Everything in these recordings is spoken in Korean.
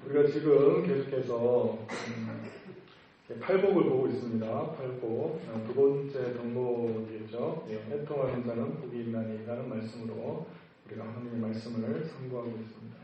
우리가 지금 계속해서 팔복을 보고 있습니다. 팔복. 두 번째 덕목이겠죠. 애통하는 자는 복이 있나니 라는 말씀으로 우리가 하나님의 말씀을 상고하고 있습니다.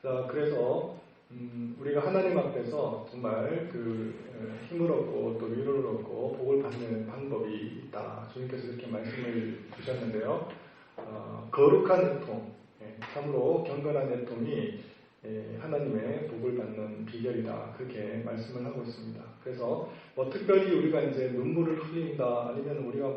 자, 그래서 우리가 하나님 앞에서 정말 힘을 얻고 또 위로를 얻고 복을 받는 방법이 있다. 주님께서 이렇게 말씀을 주셨는데요. 거룩한 애통, 참으로 경건한 애통이 하나님의 복을 받는 비결이다. 그렇게 말씀을 하고 있습니다. 그래서 특별히 우리가 이제 눈물을 흘린다, 아니면 우리가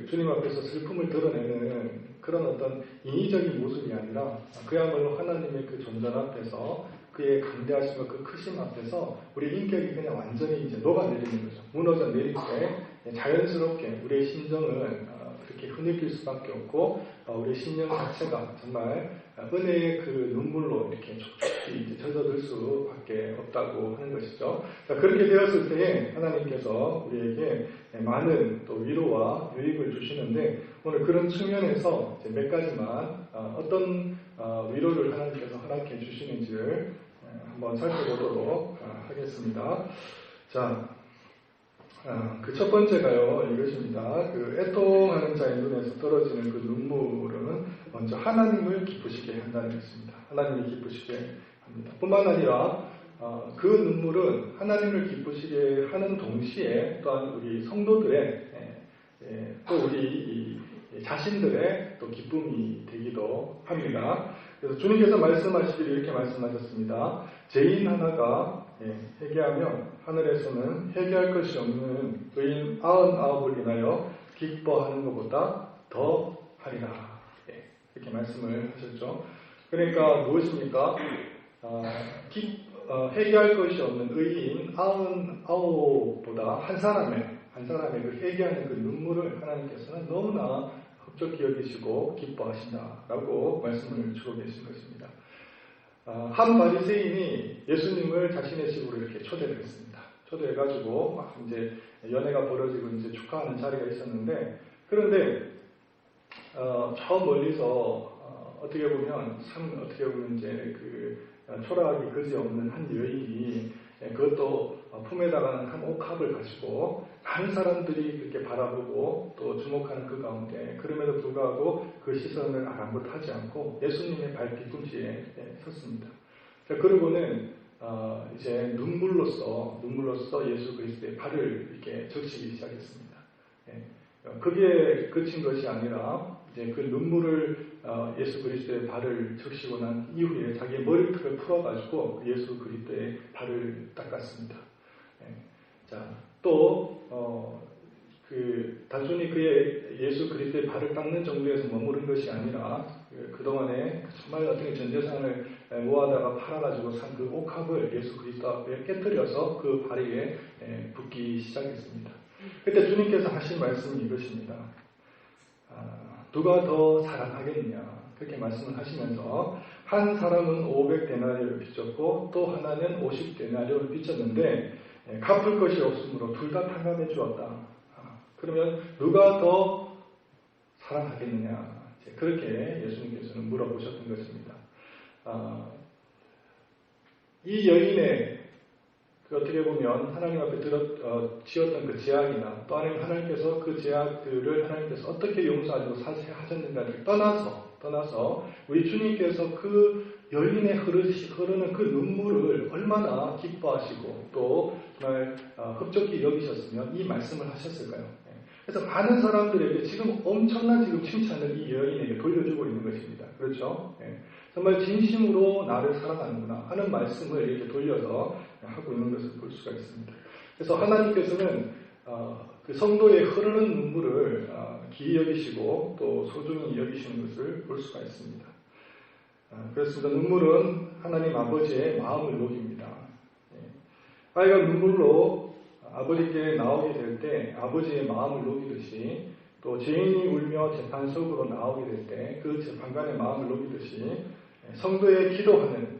주님 앞에서 슬픔을 드러내는 그런 어떤 인위적인 모습이 아니라 그야말로 하나님의 그 존전 앞에서 그의 강대하심과 그 크심 앞에서 우리 인격이 그냥 완전히 이제 녹아내리는 거죠. 무너져 내릴 때 자연스럽게 우리의 심정은 그렇게 흐느낄 수밖에 없고 우리의 심령 자체가 정말 은혜의 그 눈물로 이렇게 촉촉히 젖어들 수밖에 없다고 하는 것이죠. 자, 그렇게 되었을 때에 하나님께서 우리에게 많은 또 위로와 유익을 주시는데 오늘 그런 측면에서 이제 몇 가지만 어떤 위로를 하나님께서 허락해 주시는지를 한번 살펴보도록 하겠습니다. 자, 그 첫 번째가요, 이것입니다. 애통하는 자의 눈에서 떨어지는 그 눈물은 먼저 하나님을 기쁘시게 한다는 것입니다. 하나님을 기쁘시게 합니다. 뿐만 아니라 그 눈물은 하나님을 기쁘시게 하는 동시에 또한 우리 성도들의 또 우리 자신들의 또 기쁨이 되기도 합니다. 그래서 주님께서 말씀하시기를 이렇게 말씀하셨습니다. 죄인 하나가 회개하면 하늘에서는 회개할 것이 없는 의인 99을 인하여 기뻐하는 것보다 더 하리라. 이렇게 말씀을 하셨죠. 그러니까 무엇입니까? 회개할 것이 없는 의인 99보다 한 사람의 그 회개하는 그 눈물을 하나님께서는 너무나 흡족히 여기시고 기뻐하신다라고 말씀을 주고 계신 것입니다. 한 바리새인이 예수님을 자신의 집으로 이렇게 초대를 했습니다. 초대해가지고 막 이제 연회가 벌어지고 이제 축하하는 자리가 있었는데, 그런데 저 멀리서 어떻게 보면 이제 초라하기 그지없는 한 여인이 그것도 품에다가는 한 옥합을 가지고 많은 사람들이 그렇게 바라보고 또 주목하는 그 가운데 그럼에도 불구하고 그 시선을 아랑곳하지 않고 예수님의 발 뒤꿈치에 섰습니다. 그러고는 이제 눈물로써 예수 그리스도의 발을 이렇게 적시기 시작했습니다. 그게 그친 것이 아니라 이제 그 눈물을 예수 그리스도의 발을 적시고 난 이후에 자기의 머리털을 풀어가지고 예수 그리스도의 발을 닦았습니다. 자, 또 단순히 그의 예수 그리스도의 발을 닦는 정도에서 머무른 것이 아니라 그동안에 정말 어떻게 전 재산을 모아다가 팔아가지고 산 그 옥합을 예수 그리스도 앞에 깨뜨려서 그 발 위에 붓기 시작했습니다. 그때 주님께서 하신 말씀이 이것입니다. 누가 더 사랑하겠느냐, 그렇게 말씀을 하시면서 한 사람은 500데나리온을 빚졌고 또 하나는 50데나리온을 빚졌는데 갚을 것이 없으므로 둘 다 탕감해 주었다. 그러면 누가 더 사랑하겠느냐, 그렇게 예수님께서는 물어보셨던 것입니다. 이 여인의 어떻게 보면 하나님 앞에 지었던 그 제약이나 또 아니면 하나님께서 그 제약들을 하나님께서 어떻게 용서하시고 사죄하셨는가를 떠나서 우리 주님께서 그 여인의 흐르는 그 눈물을 얼마나 기뻐하시고 또 정말 흡족히 여기셨으면 이 말씀을 하셨을까요? 그래서 많은 사람들에게 지금 엄청난 칭찬을 이 여인에게 돌려주고 있는 것입니다. 그렇죠? 정말 진심으로 나를 사랑하는구나 하는 말씀을 이렇게 돌려서 하고 있는 것을 볼 수가 있습니다. 그래서 하나님께서는 그 성도의 흐르는 눈물을 기이 여기시고 또 소중히 여기시는 것을 볼 수가 있습니다. 그렇습니다. 눈물은 하나님 아버지의 마음을 녹입니다. 아이가 눈물로 아버지께 나오게 될 때 아버지의 마음을 녹이듯이 또 죄인이 울며 재판석으로 나오게 될 때 그 재판관의 마음을 녹이듯이 성도의 기도하는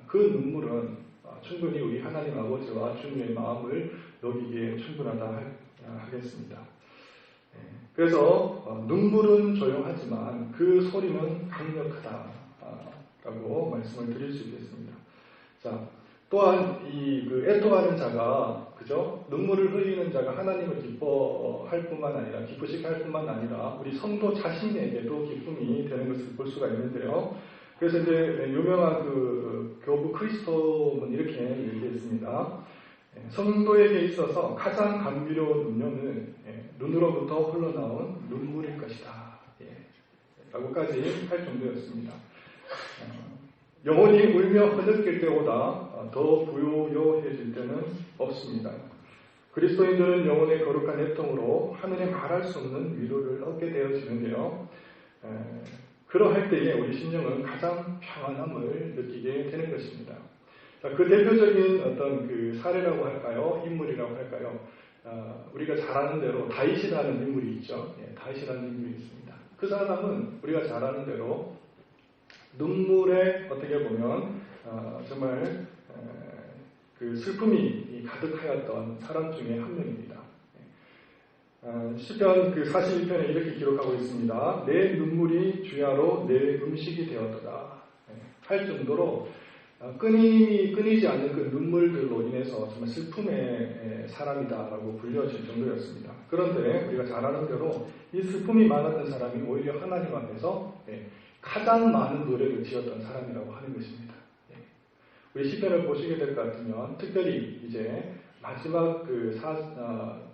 그 눈물은 충분히 우리 하나님 아버지와 주님의 마음을 녹이기에 충분하다 하겠습니다. 그래서 눈물은 조용하지만 그 소리는 강력하다라고 말씀을 드릴 수 있겠습니다. 자, 또한 그 애통하는 자가 그죠? 눈물을 흘리는 자가 하나님을 기뻐할 뿐만 아니라 기쁘시게 할 뿐만 아니라 우리 성도 자신에게도 기쁨이 되는 것을 볼 수가 있는데요. 그래서 이제 유명한 그 교부 크리스토는 이렇게 얘기했습니다. 성도에게 있어서 가장 감미로운 음료는 눈으로부터 흘러나온 눈물일 것이다. 라고까지 할 정도였습니다. 영혼이 울며 흐느낄 때보다 더 부요요해질 때는 없습니다. 그리스도인들은 영혼의 거룩한 애통으로 하늘에 말할 수 없는 위로를 얻게 되어지는데요. 그러할 때에 우리 심령은 가장 평안함을 느끼게 되는 것입니다. 그 대표적인 어떤 그 사례라고 할까요? 인물이라고 할까요? 우리가 잘 아는 대로 다윗이라는 인물이 있죠. 다윗이라는 인물이 있습니다. 그 사람은 우리가 잘 아는 대로 눈물에 어떻게 보면 정말 그 슬픔이 가득하였던 사람 중에 한 명입니다. 시편 그 41편에 이렇게 기록하고 있습니다. 내 눈물이 주야로 내 음식이 되었도다 할 정도로 끊이지 않는 그 눈물들로 인해서 정말 슬픔의 사람이다라고 불려질 정도였습니다. 그런데 우리가 잘 아는 대로 이 슬픔이 많았던 사람이 오히려 하나님 앞에서 가장 많은 노래를 지었던 사람이라고 하는 것입니다. 우리 시편을 보시게 될 것 같으면 특별히 이제 마지막 그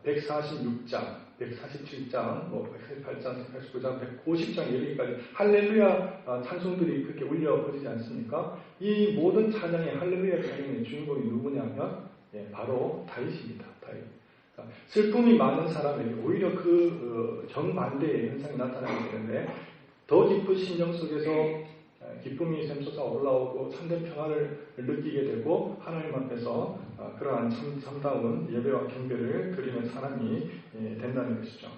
146장, 147장, 148장, 189장, 150장 여기까지 할렐루야 찬송들이 그렇게 울려 퍼지지 않습니까? 이 모든 찬양의 할렐루야 찬양의 주인공이 누구냐면 바로 다윗입니다. 다윗. 슬픔이 많은 사람에게 오히려 그 정반대의 현상이 나타나게 되는데 더 깊은 심령 속에서 기쁨이 샘솟아 올라오고 참된 평안을 느끼게 되고 하나님 앞에서 그러한 참다운 예배와 경배를 드리는 사람이 된다는 것이죠.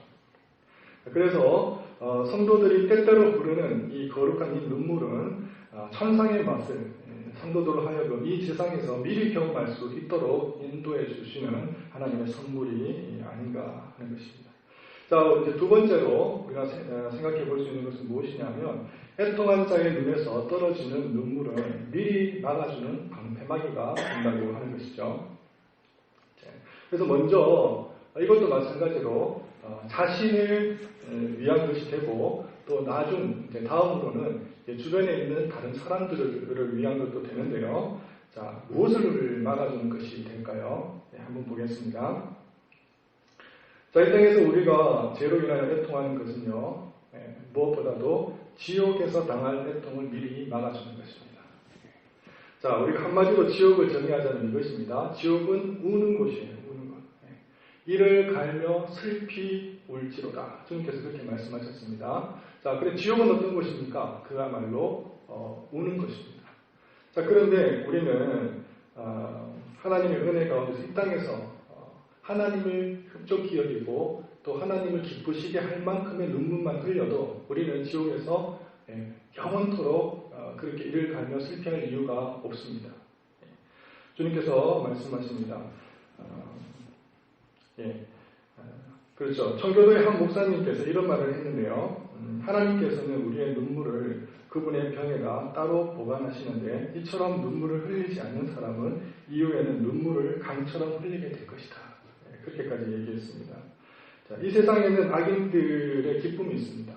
그래서 성도들이 때때로 부르는 이 거룩한 이 눈물은 천상의 맛을 성도들로 하여금 이 세상에서 미리 경험할 수 있도록 인도해 주시는 하나님의 선물이 아닌가 하는 것입니다. 자, 이제 두 번째로 우리가 생각해 볼 수 있는 것은 무엇이냐면 애통한 자의 눈에서 떨어지는 눈물은 미리 막아주는 방패막이가 된다고 하는 것이죠. 그래서 먼저 이것도 마찬가지로 자신을 위한 것이 되고 또 다음으로는 주변에 있는 다른 사람들을 위한 것도 되는데요. 자, 무엇을 막아주는 것이 될까요? 한번 보겠습니다. 자, 이 땅에서 우리가 죄로 인하여 애통하는 것은요, 무엇보다도 지옥에서 당할 애통을 미리 막아주는 것입니다. 자, 우리가 한마디로 지옥을 정의하자면 이것입니다. 지옥은 우는 곳이에요, 우는 곳. 이를 갈며 슬피 울지로다. 주님께서 그렇게 말씀하셨습니다. 자, 그래, 지옥은 어떤 곳입니까? 그야말로, 우는 것입니다. 자, 그런데 우리는, 하나님의 은혜 가운데서 이 땅에서 하나님을 흡족히 여기고 또 하나님을 기쁘시게 할 만큼의 눈물만 흘려도 우리는 지옥에서 영원토록 그렇게 이를 갈며 슬피할 이유가 없습니다. 주님께서 말씀하십니다. 그렇죠. 청교도의 한 목사님께서 이런 말을 했는데요. 하나님께서는 우리의 눈물을 그분의 병에다 따로 보관하시는데 이처럼 눈물을 흘리지 않는 사람은 이후에는 눈물을 강처럼 흘리게 될 것이다. 그렇게까지 얘기했습니다. 자, 이 세상에는 악인들의 기쁨이 있습니다.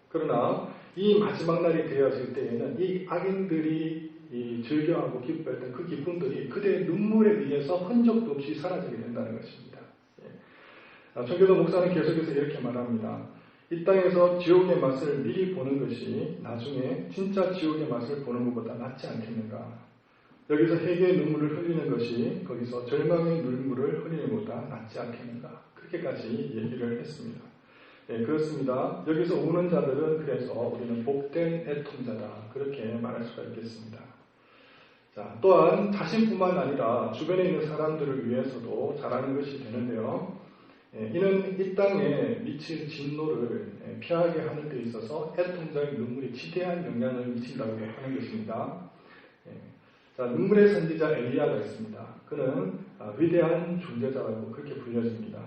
그러나 이 마지막 날이 되어질 때에는 이 악인들이 즐겨하고 기뻐했던 그 기쁨들이 그들의 눈물에 의해서 흔적도 없이 사라지게 된다는 것입니다. 청교도 목사는 계속해서 이렇게 말합니다. 이 땅에서 지옥의 맛을 미리 보는 것이 나중에 진짜 지옥의 맛을 보는 것보다 낫지 않겠는가? 여기서 회개의 눈물을 흘리는 것이 거기서 절망의 눈물을 흘리는 것보다 낫지 않겠는가? 그렇게까지 얘기를 했습니다. 그렇습니다. 여기서 우는 자들은 그래서 우리는 복된 애통자다. 그렇게 말할 수가 있겠습니다. 자, 또한 자신뿐만 아니라 주변에 있는 사람들을 위해서도 잘하는 것이 되는데요. 이는 이 땅에 미칠 진노를 피하게 하는 데 있어서 애통자의 눈물이 지대한 영향을 미친다고 하는 것입니다. 자, 눈물의 선지자 엘리야가 있습니다. 그는 위대한 존재자라고 그렇게 불려집니다.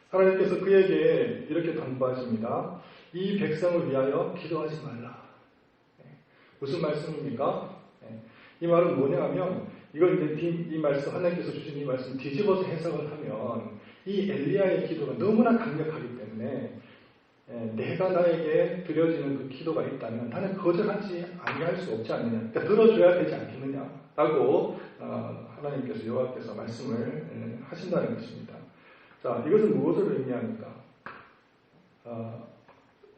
하나님께서 그에게 이렇게 당부하십니다. 이 백성을 위하여 기도하지 말라. 무슨 말씀입니까? 이 말은 뭐냐면 이걸 이제 이 말씀 하나님께서 주신 이 말씀 뒤집어서 해석을 하면 이 엘리야의 기도가 너무나 강력하기 때문에 내가 나에게 드려지는 그 기도가 있다면 나는 거절하지 아니할 수 없지 않느냐. 그러니까 들어줘야 되지 않겠느냐라고 하나님께서 여호와께서 말씀을 하신다는 것입니다. 자, 이것은 무엇을 의미합니까?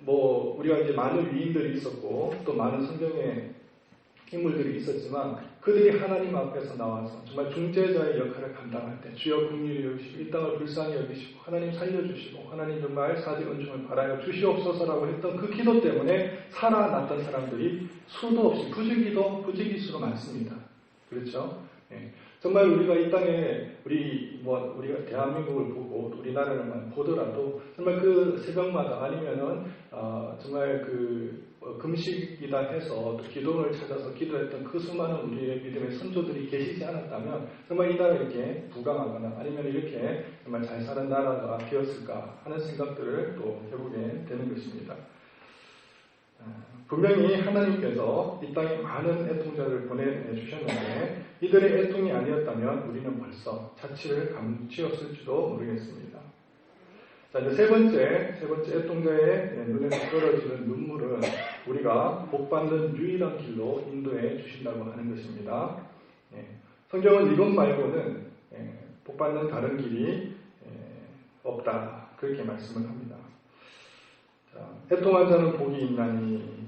우리가 이제 많은 위인들이 있었고 또 많은 성경의 인물들이 있었지만 그들이 하나님 앞에서 나와서 정말 중재자의 역할을 감당할 때 주여 긍휼히 여기시고 이 땅을 불쌍히 여기시고 하나님 살려주시고 하나님 정말 사지 은총을 바라여 주시옵소서라고 했던 그 기도 때문에 살아났던 사람들이 수도 없이 부지기수로 많습니다. 그렇죠? 정말 우리가 이 땅에 우리가 대한민국을 보고 우리나라를 보더라도 정말 그 새벽마다 아니면은 정말 금식이다 해서 또 기도를 찾아서 기도했던 그 수많은 우리의 믿음의 선조들이 계시지 않았다면 정말 이 나라 이렇게 부강하거나 아니면 이렇게 정말 잘 사는 나라가 되었을까 하는 생각들을 또 해보게 되는 것입니다. 분명히 하나님께서 이 땅에 많은 애통자를 보내주셨는데 이들의 애통이 아니었다면 우리는 벌써 자취를 감추었을지도 모르겠습니다. 자, 이제 세 번째 애통자의 눈에서 떨어지는 눈물은 우리가 복받는 유일한 길로 인도해 주신다고 하는 것입니다. 성경은 이것 말고는 복받는 다른 길이 없다. 그렇게 말씀을 합니다. 자, 애통한 자는 복이 있나니.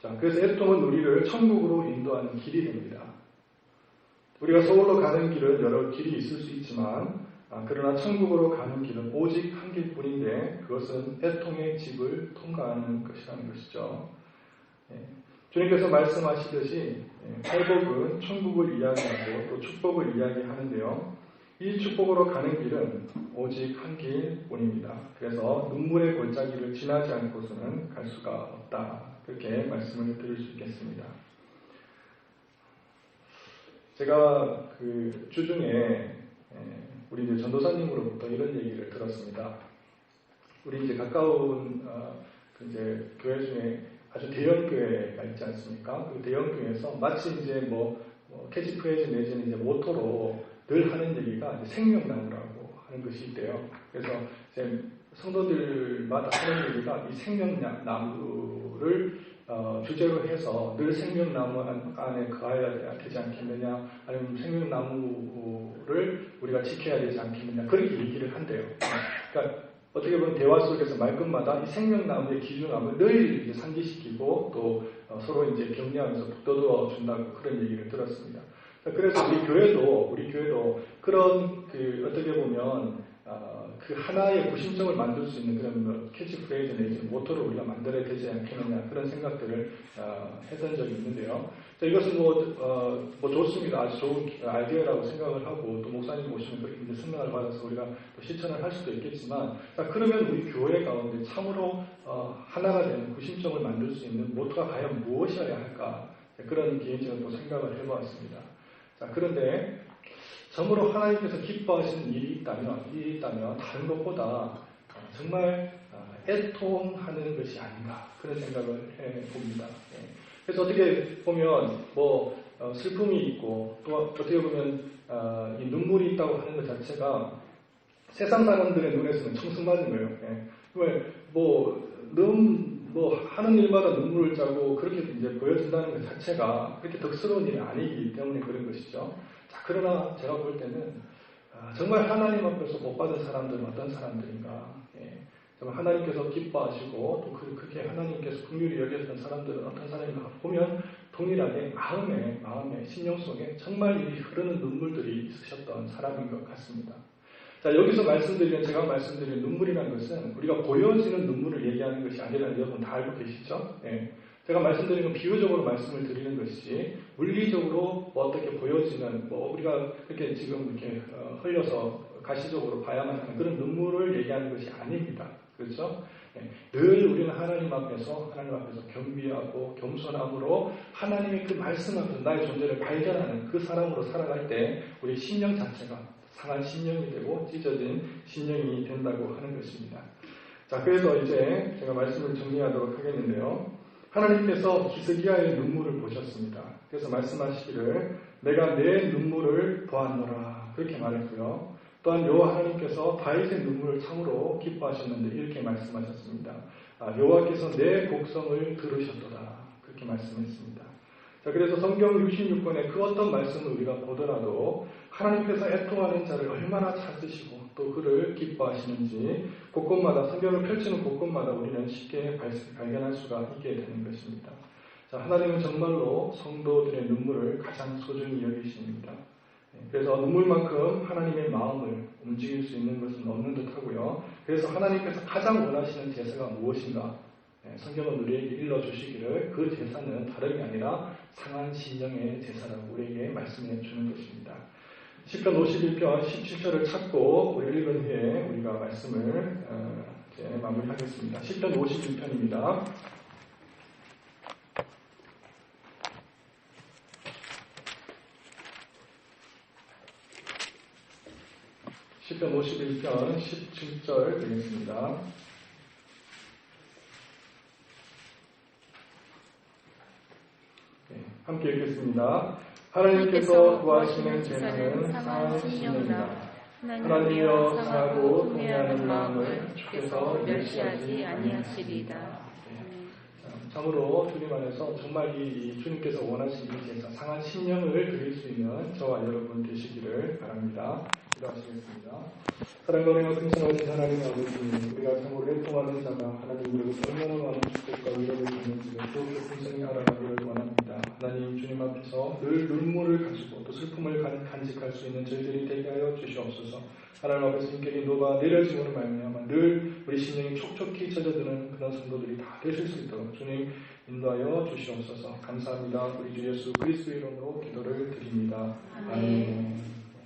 자, 그래서 애통은 우리를 천국으로 인도하는 길이 됩니다. 우리가 서울로 가는 길은 여러 길이 있을 수 있지만 그러나 천국으로 가는 길은 오직 한 길뿐인데 그것은 애통의 집을 통과하는 것이라는 것이죠. 주님께서 말씀하시듯이 회복은 천국을 이야기하고 또 축복을 이야기하는데요. 이 축복으로 가는 길은 오직 한 길뿐입니다. 그래서 눈물의 골짜기를 지나지 않고서는 갈 수가 없다. 그렇게 말씀을 드릴 수 있겠습니다. 제가 그 주중에 우리 이제 전도사님으로부터 이런 얘기를 들었습니다. 우리 이제 가까운 이제 교회 중에 아주 대형 교회가 있지 않습니까? 그 대형 교회에서 마치 이제 캐치프레이즈 내지는 이제 모토로 늘 하는 얘기가 이제 생명나무라고 하는 것이 있대요. 그래서 이제 성도들마다 하는 얘기가 이 생명나무를 주제로 해서 늘 생명나무 안에 거해야 되지 않겠느냐, 아니면 생명나무를 우리가 지켜야 되지 않겠느냐, 그렇게 얘기를 한대요. 그러니까 어떻게 보면 대화 속에서 말끝마다 이 생명나무의 기준함을 늘 이제 상기시키고 또 서로 이제 격려하면서 북돋워 준다고 그런 얘기를 들었습니다. 그래서 우리 교회도 그런 어떻게 보면 그 하나의 구심점을 만들 수 있는 그런 캐치프레이즈 내지 모토를 우리가 만들어야 되지 않겠느냐 그런 생각들을 했던 적이 있는데요. 자, 이것은 좋습니다. 아주 좋은 아이디어라고 생각을 하고 또 목사님 오시면 그렇게 이제 승낙을 받아서 우리가 또 실천을 할 수도 있겠지만, 자, 그러면 우리 교회 가운데 참으로 하나가 되는 구심점을 만들 수 있는 모토가 과연 무엇이어야 할까, 그런 개인적인 또 생각을 해보았습니다. 자, 그런데 정말로 하나님께서 기뻐하시는 일이 있다면 다른 것보다 정말 애통하는 것이 아닌가 그런 생각을 해봅니다. 그래서 어떻게 보면 슬픔이 있고 또 어떻게 보면 이 눈물이 있다고 하는 것 자체가 세상 사람들의 눈에서는 청승맞은 거예요. 하는 일마다 눈물을 짜고 그렇게 이제 보여준다는 것 자체가 그렇게 덕스러운 일이 아니기 때문에 그런 것이죠. 자, 그러나 제가 볼 때는 정말 하나님 앞에서 못 받은 사람들은 어떤 사람들인가, 정말 하나님께서 기뻐하시고 또 그렇게 하나님께서 긍휼히 여겼던 사람들은 어떤 사람인가 보면 동일하게 마음에 심령 속에 정말 이 흐르는 눈물들이 있으셨던 사람인 것 같습니다. 자, 여기서 제가 말씀드린 눈물이라는 것은 우리가 보여지는 눈물을 얘기하는 것이 아니라 여러분 다 알고 계시죠? 제가 말씀드린 건 비유적으로 말씀을 드리는 것이지 물리적으로 어떻게 보여지는 우리가 그렇게 지금 이렇게 흘려서 가시적으로 봐야만 하는 그런 눈물을 얘기하는 것이 아닙니다. 그렇죠? 늘 우리는 하나님 앞에서 겸비하고 겸손함으로 하나님의 그 말씀 앞에서 나의 존재를 발견하는 그 사람으로 살아갈 때 우리 심령 자체가 상한 심령이 되고 찢어진 심령이 된다고 하는 것입니다. 자, 그래서 이제 제가 말씀을 정리하도록 하겠는데요. 하나님께서 히스기야의 눈물을 보셨습니다. 그래서 말씀하시기를 내가 내 눈물을 보았노라 그렇게 말했고요. 또한 여호와 하나님께서 다윗의 눈물을 참으로 기뻐하셨는데 이렇게 말씀하셨습니다. 여호와께서 내 곡성을 들으셨도다 그렇게 말씀했습니다. 자, 그래서 성경 66권의 그 어떤 말씀을 우리가 보더라도 하나님께서 애통하는 자를 얼마나 찾으시고 또 그를 기뻐하시는지 곳곳마다 성경을 펼치는 곳곳마다 우리는 쉽게 발견할 수가 있게 되는 것입니다. 자, 하나님은 정말로 성도들의 눈물을 가장 소중히 여기십니다. 그래서 눈물만큼 하나님의 마음을 움직일 수 있는 것은 없는 듯하고요. 그래서 하나님께서 가장 원하시는 제사가 무엇인가? 성경은 우리에게 일러주시기를 그 제사는 다름이 아니라 상한 심령의 제사라고 우리에게 말씀해 주는 것입니다. 시편 51편 17절을 찾고 우리 읽은 후에 우리가 말씀을 이제 마무리하겠습니다. 시편 51편입니다. 시편 51편 17절 되겠습니다. 함께 읽겠습니다. 하나님께서 구하시는 제사는 상한 심령이다. 하나님이여 상하고 동의하는 마음을 주께서 멸시하지 아니하시리이다. 참으로 주님 안에서 정말 이 주님께서 원하시는 제사 상한 심령을 드릴 수 있는 저와 여러분 되시기를 바랍니다. 기도하시겠습니다. 사랑과 은혜가 승천하신 하나님 아버지, 우리가 참으로 애통하는 자가 하나님으로부터 얼마나 많은 축복과 위로를 받는지를 더욱더 풍성히 알아가기를 원합니다. 하나님 주님 앞에서 늘 눈물을 가지고 또 슬픔을 간직할 수 있는 저희들이 되게 하여 주시옵소서. 하나님 앞에서 인격이 녹아 내려짐으로 말미암아 늘 우리 심령이 촉촉히 젖어드는 그런 성도들이 다 되실 수 있도록 주님 인도하여 주시옵소서. 감사합니다. 우리 주 예수 그리스도의 이름으로 기도를 드립니다. 아멘.